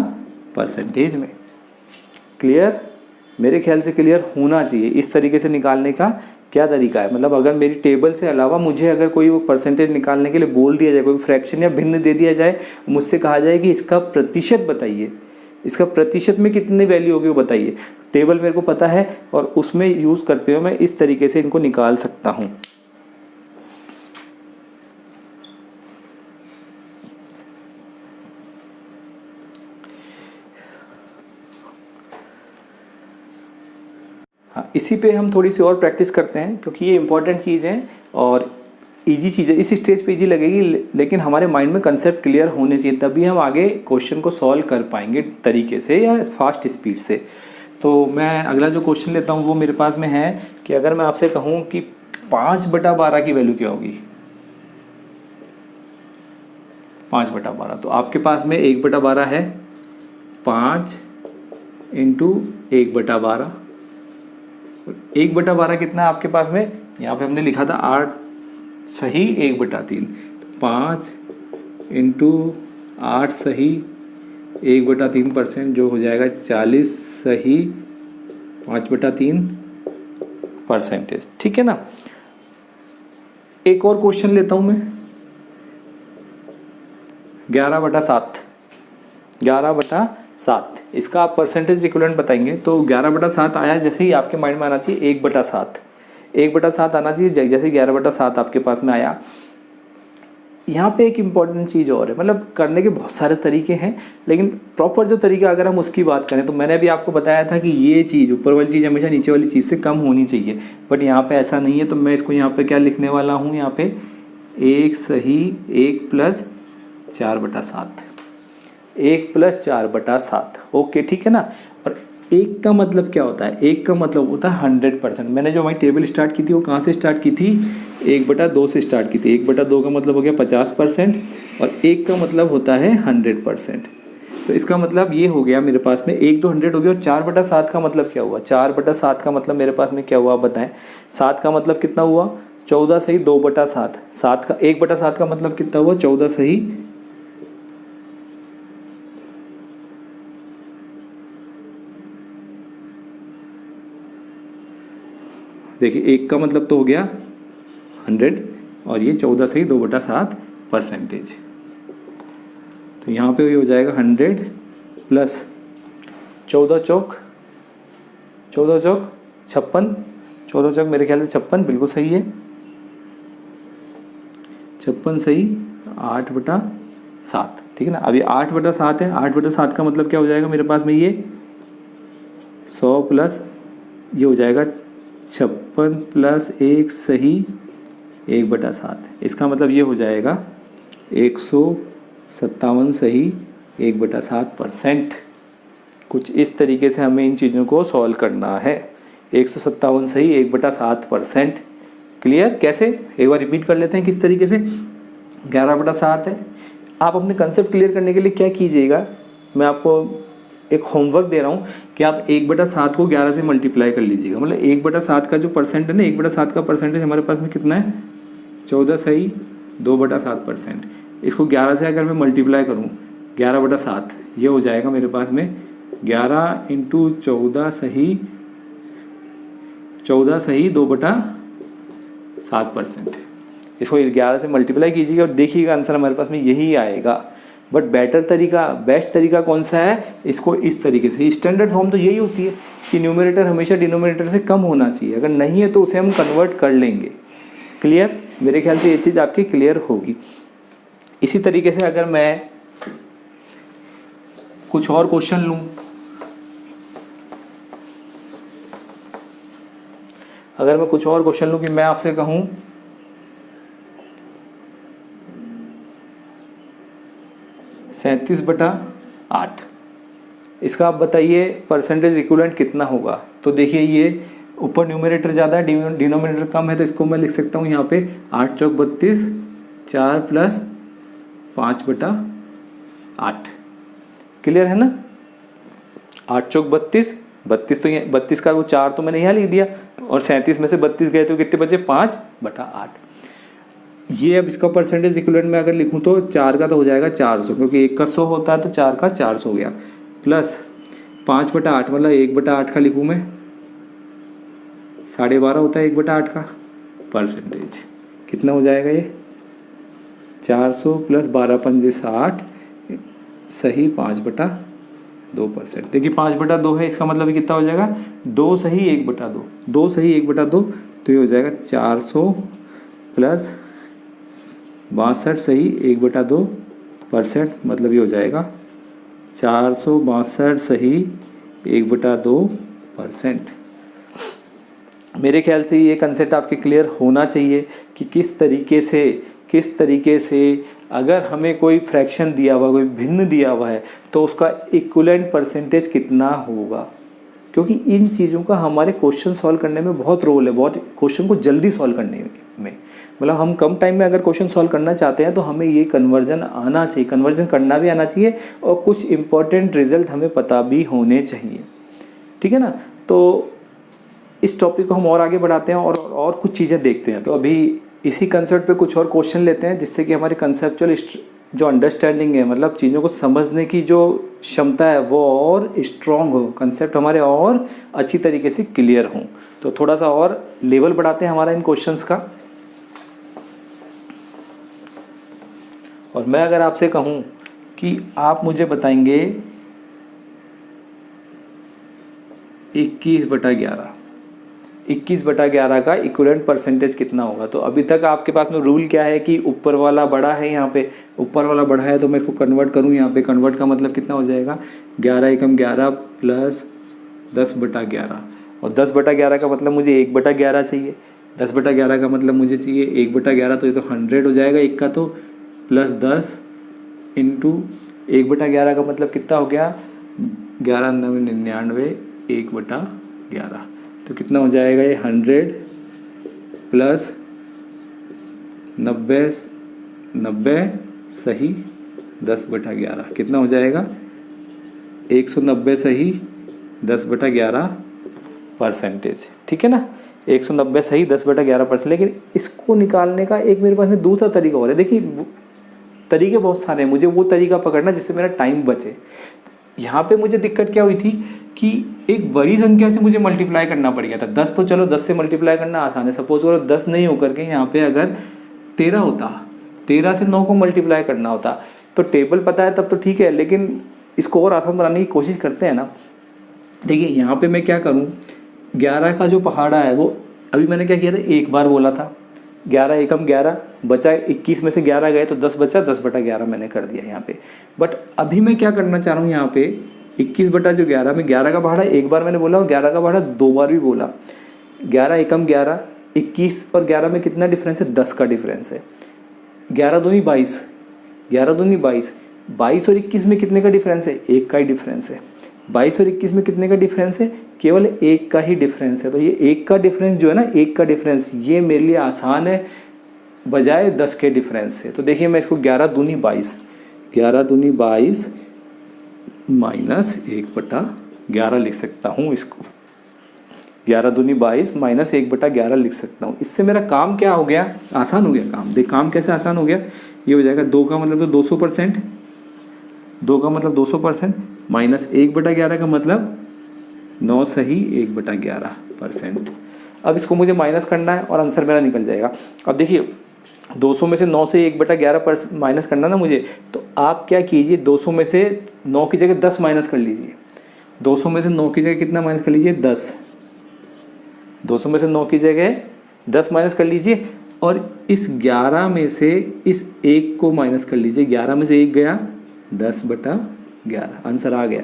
परसेंटेज में। क्लियर, मेरे ख्याल से क्लियर होना चाहिए। इस तरीके से निकालने का क्या तरीका है, मतलब अगर मेरी टेबल से अलावा मुझे अगर कोई वो परसेंटेज निकालने के लिए बोल दिया जाए, कोई फ्रैक्शन या भिन्न दे दिया जाए, मुझसे कहा जाए कि इसका प्रतिशत बताइए, इसका प्रतिशत में कितनी वैल्यू होगी वो बताइए, टेबल मेरे को पता है और उसमें यूज़ करते हुए मैं इस तरीके से इनको निकाल सकता हूँ। हाँ, इसी पे हम थोड़ी सी और प्रैक्टिस करते हैं क्योंकि ये इंपॉर्टेंट चीज़ है और इजी चीज़ है, इस स्टेज पे इजी लगेगी, लेकिन हमारे माइंड में कंसेप्ट क्लियर होने चाहिए, तभी हम आगे क्वेश्चन को सॉल्व कर पाएंगे तरीके से या फास्ट स्पीड से। तो मैं अगला जो क्वेश्चन लेता हूँ वो मेरे पास में है कि अगर मैं आपसे कहूँ कि 5/12 की वैल्यू क्या होगी, 5/12, तो आपके पास में 1/12 है, 5 इंटू 1/12, 1/12 कितना है आपके पास में, यहाँ पे हमने लिखा था 8 सही 1/3, तो 5 इंटू 8 सही 1/3% जो हो जाएगा 40 सही 5/3%। ठीक है ना। एक और क्वेश्चन लेता हूं मैं, 11/7, 11/7, इसका आप परसेंटेज इक्विवेलेंट बताएंगे। तो 11/7 आया, जैसे ही आपके माइंड में आना चाहिए 1/7, 1/7 आना चाहिए, जैसे 11/7 आपके पास में आया। यहाँ पे एक इम्पॉर्टेंट चीज़ और है, मतलब करने के बहुत सारे तरीके हैं, लेकिन प्रॉपर जो तरीका अगर हम उसकी बात करें तो मैंने अभी आपको बताया था कि ये चीज़, ऊपर वाली चीज़ हमेशा नीचे वाली चीज़ से कम होनी चाहिए, बट यहाँ पे ऐसा नहीं है। तो मैं इसको यहाँ पे क्या लिखने वाला हूँ, यहाँ पे 1 सही 1 + 4/7, 1 + 4/7, ओके ठीक है ना। और 1 का मतलब क्या होता है, 1 का मतलब होता है 100%। मैंने जो वही टेबल स्टार्ट की थी वो कहाँ से स्टार्ट की थी, 1/2 से स्टार्ट की थी। 1/2 का मतलब हो गया 50%, और 1 का मतलब होता है 100%। तो इसका मतलब ये हो गया मेरे पास में 1 तो 100 हो गया, और 4/7 का मतलब क्या हुआ, 4/7 का मतलब मेरे पास में क्या हुआ आप बताएं। 7 का मतलब कितना हुआ, 14 सही 2/7, 7 का 1/7 का मतलब कितना हुआ, 14 सही, देखिए 1 का मतलब तो हो गया 100, और ये 14 सही 2/7%। तो यहाँ पे ये हो जाएगा 100 प्लस 14 चौक 56, 14 चौक मेरे ख्याल से 56 बिल्कुल सही है, 56 सही 8/7, ठीक है ना। अभी 8/7 है, 8/7 का मतलब क्या हो जाएगा मेरे पास में, ये 100 प्लस ये हो जाएगा 56 प्लस 1 सही 1/7, इसका मतलब ये हो जाएगा 157 सही 1/7%। कुछ इस तरीके से हमें इन चीज़ों को सॉल्व करना है। 157 सही 1/7%। क्लियर, कैसे, एक बार रिपीट कर लेते हैं किस तरीके से। 11/7 है, आप अपने कंसेप्ट क्लियर करने के लिए क्या कीजिएगा, मैं आपको एक होमवर्क दे रहा हूँ कि आप 1/7 को 11 से मल्टीप्लाई कर लीजिएगा। मतलब 1/7 का जो परसेंट है ना, 1/7 का परसेंटेज हमारे पास में कितना है, 14 सही 2/7%। इसको 11 से अगर मैं मल्टीप्लाई करूँ 11/7, ये हो जाएगा मेरे पास में 11 इंटू 14 सही 2/7%। इसको 11 से मल्टीप्लाई कीजिएगा और देखिएगा आंसर हमारे पास में यही आएगा। बट बेटर तरीका, बेस्ट तरीका कौन सा है, इसको इस तरीके से, स्टैंडर्ड फॉर्म तो यही होती है कि न्यूमरेटर हमेशा डिनोमिनेटर से कम होना चाहिए, अगर नहीं है तो उसे हम कन्वर्ट कर लेंगे। क्लियर, मेरे ख्याल से ये चीज़ आपकी क्लियर होगी। इसी तरीके से अगर मैं कुछ और क्वेश्चन लूँ, अगर मैं कुछ और क्वेश्चन लूँ कि मैं आपसे कहूँ 37/8, इसका आप बताइए परसेंटेज इक्विवेलेंट कितना होगा। तो देखिए ये ऊपर न्यूमरेटर ज़्यादा है, डिनोमिनेटर कम है, तो इसको मैं लिख सकता हूँ यहाँ पे 8 चौक 32, 4 प्लस 5/8। क्लियर है ना, 8 चौक 32, 32 तो ये 32 का वो 4 तो मैंने यहाँ लिख दिया, और 37 में से 32 गए तो कितने बचे, 5/8। ये अब इसका परसेंटेज इक्विवेलेंट में अगर लिखूँ तो 4 का तो हो जाएगा 400, क्योंकि 1 का 100 होता है तो 4 का 400 हो गया, प्लस 5/8 मतलब 1/8 का लिखूँ मैं, 12.5 होता है 1/8 का परसेंटेज, कितना हो जाएगा ये 400 प्लस 12 पंजे 60 सही 5/2%। देखिए 5/2 है, इसका मतलब कितना हो जाएगा 2 सही 1/2, 2 सही 1/2, तो ये हो जाएगा 400 प्लस 62 सही 1/2%, मतलब ये हो जाएगा 462 सही 1/2%। मेरे ख्याल से ये कंसेप्ट आपके क्लियर होना चाहिए कि किस तरीके से अगर हमें कोई फ्रैक्शन दिया हुआ, कोई भिन्न दिया हुआ है तो उसका इक्विवेलेंट परसेंटेज कितना होगा, क्योंकि इन चीज़ों का हमारे क्वेश्चन सॉल्व करने में बहुत रोल है, बहुत क्वेश्चन को जल्दी सॉल्व करने में। मतलब हम कम टाइम में अगर क्वेश्चन सॉल्व करना चाहते हैं तो हमें ये कन्वर्जन आना चाहिए, कन्वर्जन करना भी आना चाहिए और कुछ इंपॉर्टेंट रिजल्ट हमें पता भी होने चाहिए। ठीक है ना। तो इस टॉपिक को हम और आगे बढ़ाते हैं और कुछ चीज़ें देखते हैं। तो अभी इसी कंसेप्ट पे कुछ और क्वेश्चन लेते हैं जिससे कि हमारी कंसेप्चुअल जो अंडरस्टैंडिंग है, मतलब चीज़ों को समझने की जो क्षमता है वो और स्ट्रॉन्ग हो, कंसेप्ट हमारे और अच्छी तरीके से क्लियर हों। तो थोड़ा सा और लेवल बढ़ाते हैं हमारा इन क्वेश्चंस का। और मैं अगर आपसे कहूँ कि आप मुझे बताएंगे 21/11 का इक्विवेलेंट परसेंटेज कितना होगा। तो अभी तक आपके पास में रूल क्या है कि ऊपर वाला बड़ा है, यहाँ पे ऊपर वाला बड़ा है तो मैं इसको कन्वर्ट करूँ, यहाँ पे कन्वर्ट का मतलब कितना हो जाएगा 11 एकम 11 प्लस 10/11। और 10/11 का मतलब मुझे 1/11 चाहिए, 10/11 का मतलब मुझे चाहिए 1/11, तो ये तो 100 हो जाएगा एक का, तो प्लस 10 इंटू 1/11 का मतलब कितना हो गया 11 9 99 1/11, तो कितना हो जाएगा ये 100 प्लस 90 सही 10/11 कितना हो जाएगा 190 सही 10/11 परसेंटेज। ठीक है ना, 190 सही 10/11%। लेकिन इसको निकालने का एक मेरे पास में दूसरा तरीका और है। देखिए तरीके बहुत सारे हैं, मुझे वो तरीका पकड़ना जिससे मेरा टाइम बचे। यहाँ पे मुझे दिक्कत क्या हुई थी कि एक बड़ी संख्या से मुझे मल्टीप्लाई करना पड़ गया था। 10 तो चलो 10 से मल्टीप्लाई करना आसान है, सपोज करो 10 नहीं होकर के यहाँ पे अगर 13 होता, 13 से 9 को मल्टीप्लाई करना होता, तो टेबल पता है तब तो ठीक है, लेकिन इसको और आसान बनाने की कोशिश करते हैं ना। देखिए यहाँ पे मैं क्या करूँ, 11 का जो पहाड़ा है वो अभी मैंने क्या किया था, एक बार बोला था 11 एकम 11 बचा, 21 में से 11 गए तो 10 बचा, 10/11 मैंने कर दिया यहाँ पे। बट अभी मैं क्या करना चाह रहा हूँ, यहाँ पे 21/11 में 11 का पहाड़ा एक बार मैंने बोला और 11 का पहाड़ा 2 बार भी बोला। 11 एकम 11, 21 और 11 में कितना डिफरेंस है, 10 का डिफरेंस है। 11 दूनी 22, 11 दूनी 22, 22 और 21 में कितने का डिफरेंस है, 1 का ही डिफरेंस है। 22 और 21 में कितने का डिफरेंस है, केवल 1 का ही डिफरेंस है। तो ये 1 का डिफरेंस जो है ना, 1 का डिफरेंस ये मेरे लिए आसान है बजाय 10 के डिफरेंस से। तो देखिए मैं इसको 11 दूनी 22, 11 दूनी 22 माइनस 1/11 लिख सकता हूँ इसको, 11 दूनी 22 माइनस 1/11 लिख सकता हूँ। इससे मेरा काम क्या हो गया, आसान हो गया काम। देख काम कैसे आसान हो गया, ये हो जाएगा 2 का मतलब तो 200%, 2 का मतलब 200% माइनस 1/11 का मतलब 9 सही 1/11%। अब इसको मुझे माइनस करना है और आंसर मेरा निकल जाएगा। अब देखिए 200 में से 9 से 1/11 माइनस करना ना मुझे, तो आप क्या कीजिए 200 में से 9 की जगह 10 माइनस कर लीजिए। 200 में से 9 की जगह कितना माइनस कर लीजिए, 10। 200 में से 9 की जगह 10 माइनस कर लीजिए और इस 11 में से इस 1 को माइनस कर लीजिए। 11 में से 1 गया 10/11, आंसर आ गया।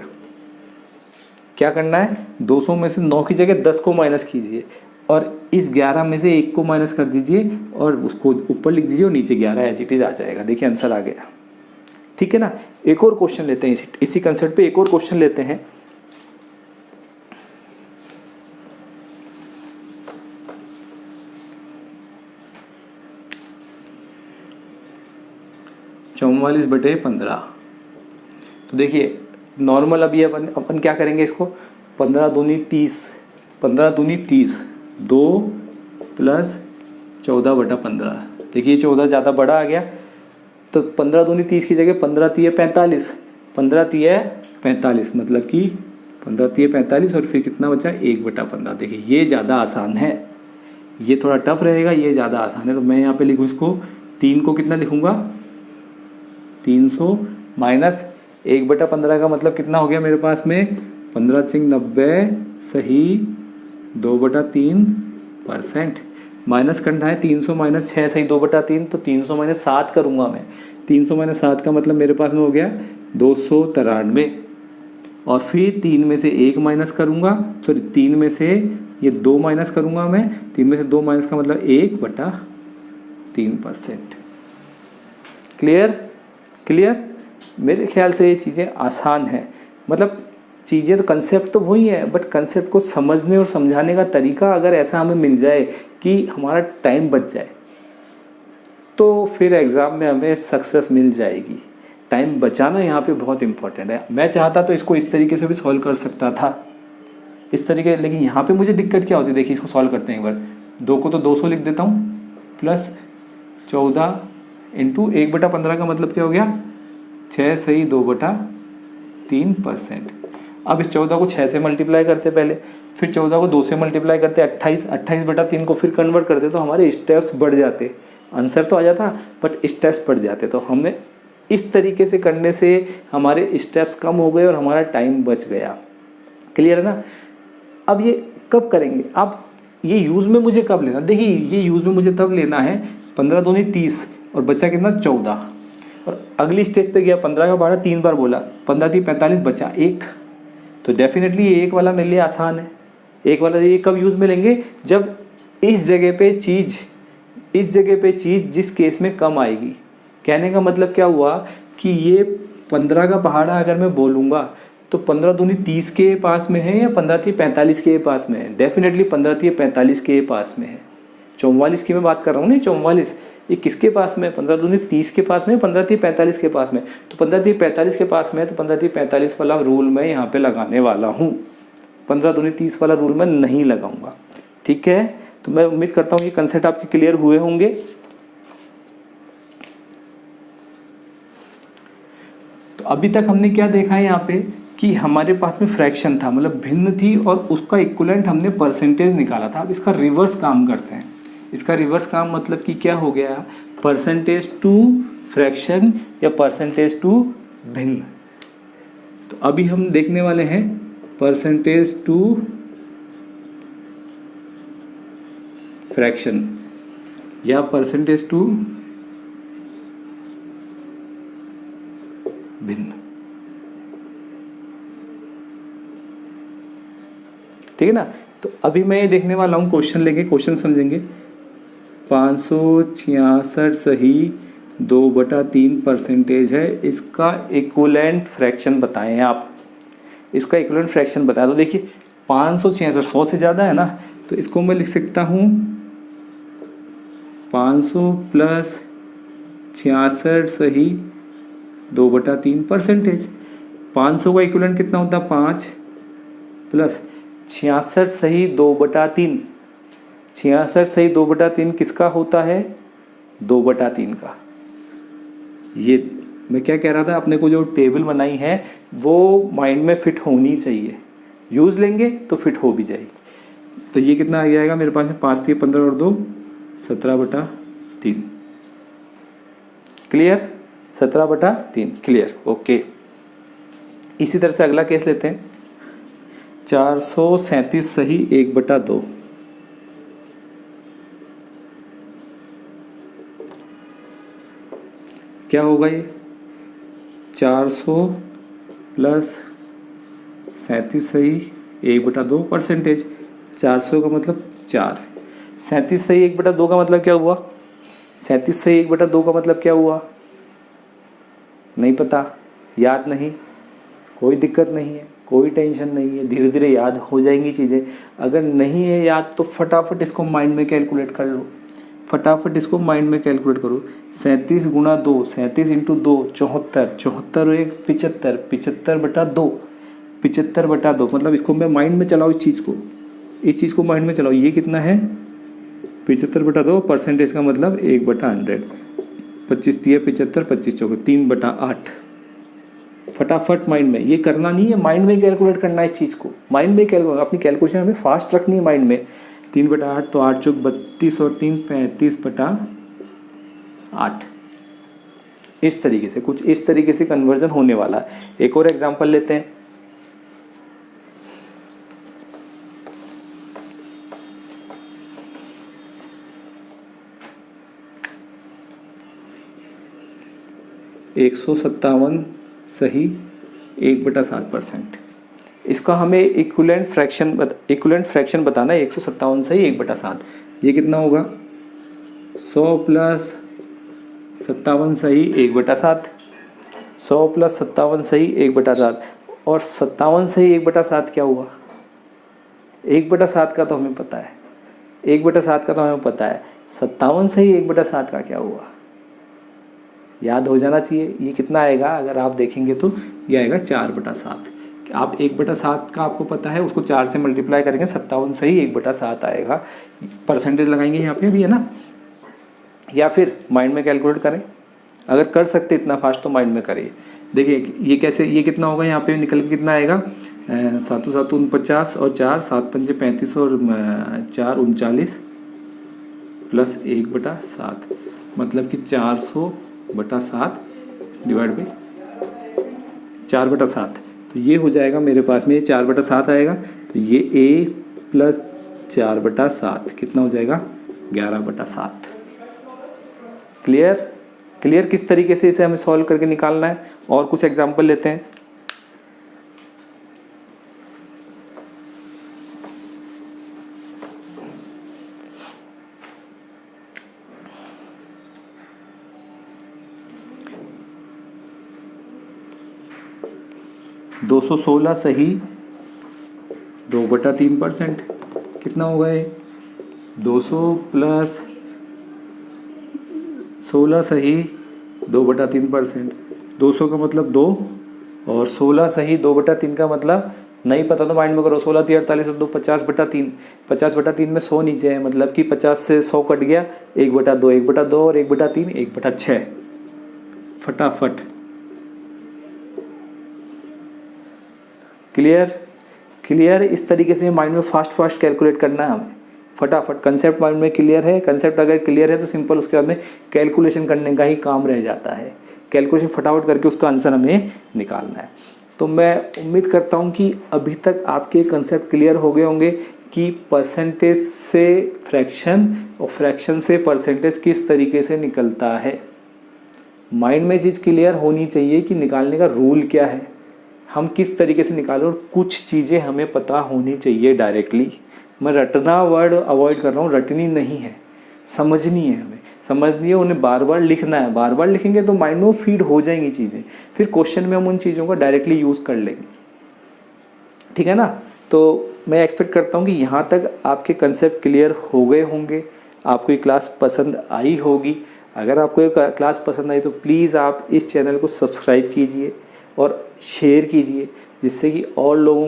क्या करना है, 200 में से 9 की जगह 10 को माइनस कीजिए और इस 11 में से 1 को माइनस कर दीजिए और उसको ऊपर लिख दीजिए और नीचे 11 एज इट इज आ जाएगा। देखिए आंसर आ गया। ठीक है ना, एक और क्वेश्चन लेते हैं इसी कंसेप्ट पे, एक और क्वेश्चन लेते हैं। चौवालीस बटे 15। तो देखिए नॉर्मल अभी अपन क्या करेंगे इसको, 15 दूनी 30, 15 दूनी 30, 2 प्लस 14/15। देखिए 14 ज़्यादा बड़ा आ गया, तो 15 दूनी 30 की जगह 15 तिये 45, 15 तिये 45 मतलब कि 15 तिये 45 और फिर कितना बचा 1/15। देखिए ये ज़्यादा आसान है, ये थोड़ा टफ रहेगा, ये ज़्यादा आसान है। तो मैं यहाँ पे लिखूँ इसको, 3 को कितना लिखूँगा 300 माइनस 1/15 का मतलब कितना हो गया मेरे पास में 15 सिंह 90 सही 2/3%। माइनस करना है 300 माइनस 6 सही 2/3, तो 300 माइनस 7 करूँगा मैं। 300 माइनस 7 का मतलब मेरे पास में हो गया 293 और फिर 3 में से 1 माइनस करूँगा, सॉरी 3 में से ये 2 माइनस करूँगा मैं, 3 में से 2 माइनस का मतलब 1/3%। क्लियर? क्लियर? मेरे ख्याल से ये चीज़ें आसान हैं, मतलब चीज़ें तो कंसेप्ट तो वही है, बट कंसेप्ट को समझने और समझाने का तरीका अगर ऐसा हमें मिल जाए कि हमारा टाइम बच जाए, तो फिर एग्ज़ाम में हमें सक्सेस मिल जाएगी। टाइम बचाना यहाँ पे बहुत इंपॉर्टेंट है। मैं चाहता तो इसको इस तरीके से भी सॉल्व कर सकता था, इस तरीके, लेकिन यहाँ पे मुझे दिक्कत क्या होती है, देखिए इसको सॉल्व करते हैं एक बार। 2 को तो 200 लिख देता हूँ, प्लस 14 इंटू 1/15 का मतलब क्या हो गया, 6 सही 2/3%। अब इस 14 को 6 से मल्टीप्लाई करते पहले, फिर 14 को 2 से मल्टीप्लाई करते 28, 28/3 को फिर कन्वर्ट करते, तो हमारे स्टेप्स बढ़ जाते। आंसर तो आ जाता बट स्टेप्स बढ़ जाते। तो हमने इस तरीके से करने से हमारे स्टेप्स कम हो गए और हमारा टाइम बच गया। क्लियर है ना? अब ये कब करेंगे आप, ये यूज़ में मुझे कब लेना, देखिए ये यूज़ में मुझे तब लेना है 15 दूनी 30 और बचा कितना 14, और अगली स्टेज पे गया 15 का भाड़ा 3 बार बोला, 15 3 45 बचा 1। तो डेफिनेटली ये 1 वाला मेरे लिए आसान है। 1 वाला ये कब यूज़ में लेंगे, जब इस जगह पे चीज़ जिस केस में कम आएगी। कहने का मतलब क्या हुआ कि ये 15 का पहाड़ा अगर मैं बोलूँगा तो 15 दूनी 30 के पास में है या 15 3 45 के पास में है, डेफिनेटली 15 3 45 के पास में है। 44 की मैं बात कर रहा हूँ नहीं, 44 ये किसके पास में है, 15 दूनी 30 के पास में, 15 3 45 के पास में। तो 15 3 45 के पास में, तो 15 3 45 वाला रूल मैं यहाँ पे लगाने वाला हूँ, 15 दूनी 30 वाला रूल मैं नहीं लगाऊंगा। ठीक है, तो मैं उम्मीद करता हूँ ये कंसेप्ट आपके क्लियर हुए होंगे। तो अभी तक हमने क्या देखा है यहाँ पे कि हमारे पास में फ्रैक्शन था, मतलब भिन्न थी, और उसका इक्विवेलेंट हमने परसेंटेज निकाला था। अब इसका रिवर्स काम करते हैं। इसका रिवर्स काम मतलब कि क्या हो गया, परसेंटेज टू फ्रैक्शन या परसेंटेज टू भिन्न। तो अभी हम देखने वाले हैं परसेंटेज टू फ्रैक्शन या परसेंटेज टू भिन्न। ठीक है ना? तो अभी मैं ये देखने वाला हूँ, क्वेश्चन लेंगे, क्वेश्चन समझेंगे। 566 सही 2/3% है, इसका इक्विवेलेंट फ्रैक्शन बताएं आप। इसका इक्विवेलेंट फ्रैक्शन बताएं। तो देखिए 566 100 से ज़्यादा है ना, तो इसको मैं लिख सकता हूँ 500 प्लस 66 सही 2/3%। 500 का इक्विवेलेंट कितना होता है, 5 प्लस 66 सही 2/3। 66 सही 2/3 किसका होता है, 2/3 का। ये मैं क्या कह रहा था, अपने को जो टेबल बनाई है वो माइंड में फिट होनी चाहिए, यूज़ लेंगे तो फिट हो भी जाएगी। तो ये कितना आ जाएगा मेरे पास में, 5 3 15 और 2 17/3। क्लियर? 17/3 clear, okay. इसी तरह से अगला केस लेते हैं, 437 सही 1/2। क्या होगा ये, 400 प्लस 37 सही 1/2%। 400 का मतलब 4, 37 सही 1/2 का मतलब क्या हुआ, 37 सही 1/2 का मतलब क्या हुआ, नहीं पता, याद नहीं, कोई दिक्कत नहीं है, कोई टेंशन नहीं है, धीरे धीरे याद हो जाएंगी चीज़ें। अगर नहीं है याद तो फटाफट इसको माइंड में कैलकुलेट कर लो, फटाफट इसको माइंड में कैलकुलेट करो। 37 गुणा 2, 37 इंटू 2 74, 74 और 1 75, 75/2, 75/2। मतलब इसको मैं माइंड में चलाओ, इस चीज़ को माइंड में चलाओ। ये कितना है, 75/2, परसेंटेज का मतलब 1/100। 25 3 75, 25 4 3/8। फटाफट माइंड में, ये करना नहीं है, माइंड में कैलकुलेट करना है इस चीज़ को, माइंड में कैलकुलेट, अपनी कैलकुलेशन हमें फास्ट रखनी है माइंड में। 3/8 तो 8 चौक 32 और 3 35/8। इस तरीके से, कुछ इस तरीके से कन्वर्जन होने वाला है। एक और एग्जांपल लेते हैं, एक 157 सही 1/7%। इसका हमें इक्विवेलेंट फ्रैक्शन बताना है। 157 सही 1/7, ये कितना होगा 100 प्लस 57 सही 1/7, 100 प्लस 57 सही 1/7। और 57 सही 1/7 क्या हुआ, 1/7 का तो हमें पता है, 1/7 का तो हमें पता है, 57 सही 1/7 का क्या हुआ, याद हो जाना चाहिए। ये कितना आएगा, अगर आप देखेंगे तो ये आएगा 4/7। आप 1/7 का आपको पता है, उसको 4 से मल्टीप्लाई करेंगे, 57 सही 1/7 आएगा। परसेंटेज लगाएंगे यहाँ पे भी है ना, या फिर माइंड में कैलकुलेट करें, अगर कर सकते इतना फास्ट तो माइंड में करिए। देखिए ये कैसे, ये कितना होगा, यहाँ पे निकल के कितना आएगा 7 7 49 और 4 7 5 35 और 4 39 प्लस 1/7, मतलब कि 400/7 डिवाइड बाई 4/7। तो ये हो जाएगा मेरे पास में, ये 4/7 आएगा, तो ये a प्लस 4/7 कितना हो जाएगा 11/7। क्लियर, क्लियर किस तरीके से इसे हमें सॉल्व करके निकालना है। और कुछ एग्जांपल लेते हैं। दो 216 सही 2/3%, कितना होगा ये 200 प्लस 16 सही 2/3%। 200 का मतलब 2 और 16 सही 2/3 का मतलब नहीं पता तो माइंड में करो, 16 3 48 और 2 50/3, 50/3 में 100 नीचे है, मतलब कि 50 से 100 कट गया, 1/2 1/2 और 1/3 1/6, फटाफट। Clear, clear. इस तरीके से माइंड में फास्ट कैलकुलेट करना है हमें, फटाफट। कंसेप्ट माइंड में क्लियर है, कंसेप्ट अगर क्लियर है तो सिंपल उसके बाद में कैलकुलेशन करने का ही काम रह जाता है। कैलकुलेशन फटाफट करके उसका आंसर हमें निकालना है। तो मैं उम्मीद करता हूँ कि अभी तक आपके कंसेप्ट क्लियर हो गए होंगे कि परसेंटेज से फ्रैक्शन और फ्रैक्शन से परसेंटेज किस तरीके से निकलता है। माइंड में चीज़ क्लियर होनी चाहिए कि निकालने का रूल क्या है, हम किस तरीके से निकालें, और कुछ चीज़ें हमें पता होनी चाहिए डायरेक्टली। मैं रटना वर्ड अवॉइड कर रहा हूँ, रटनी नहीं है, समझनी है हमें, समझनी है, उन्हें बार बार लिखना है। बार बार लिखेंगे तो माइंड में वो फीड हो जाएंगी चीज़ें, फिर क्वेश्चन में हम उन चीज़ों को डायरेक्टली यूज़ कर लेंगे, ठीक है ना। तो मैं एक्सपेक्ट करता हूँ कि यहाँ तक आपके कंसेप्ट क्लियर हो गए होंगे, आपको ये क्लास पसंद आई होगी। अगर आपको ये क्लास पसंद आई तो प्लीज़ आप इस चैनल को सब्सक्राइब कीजिए और शेयर कीजिए, जिससे कि और लोगों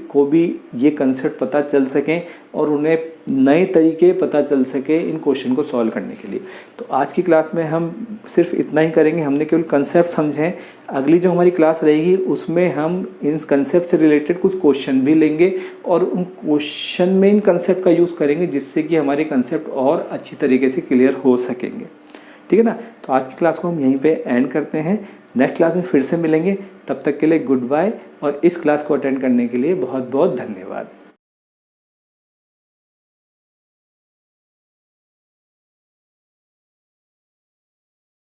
को भी ये कंसेप्ट पता चल सकें और उन्हें नए तरीके पता चल सके इन क्वेश्चन को सॉल्व करने के लिए। तो आज की क्लास में हम सिर्फ इतना ही करेंगे, हमने केवल कंसेप्ट समझें। अगली जो हमारी क्लास रहेगी उसमें हम इन कंसेप्ट से रिलेटेड कुछ क्वेश्चन भी लेंगे और उन क्वेश्चन में इन कंसेप्ट का यूज़ करेंगे, जिससे कि हमारे कंसेप्ट और अच्छी तरीके से क्लियर हो सकेंगे, ठीक है ना। तो आज की क्लास को हम यहीं पे एंड करते हैं, नेक्स्ट क्लास में फिर से मिलेंगे। तब तक के लिए गुड बाय, और इस क्लास को अटेंड करने के लिए बहुत बहुत धन्यवाद।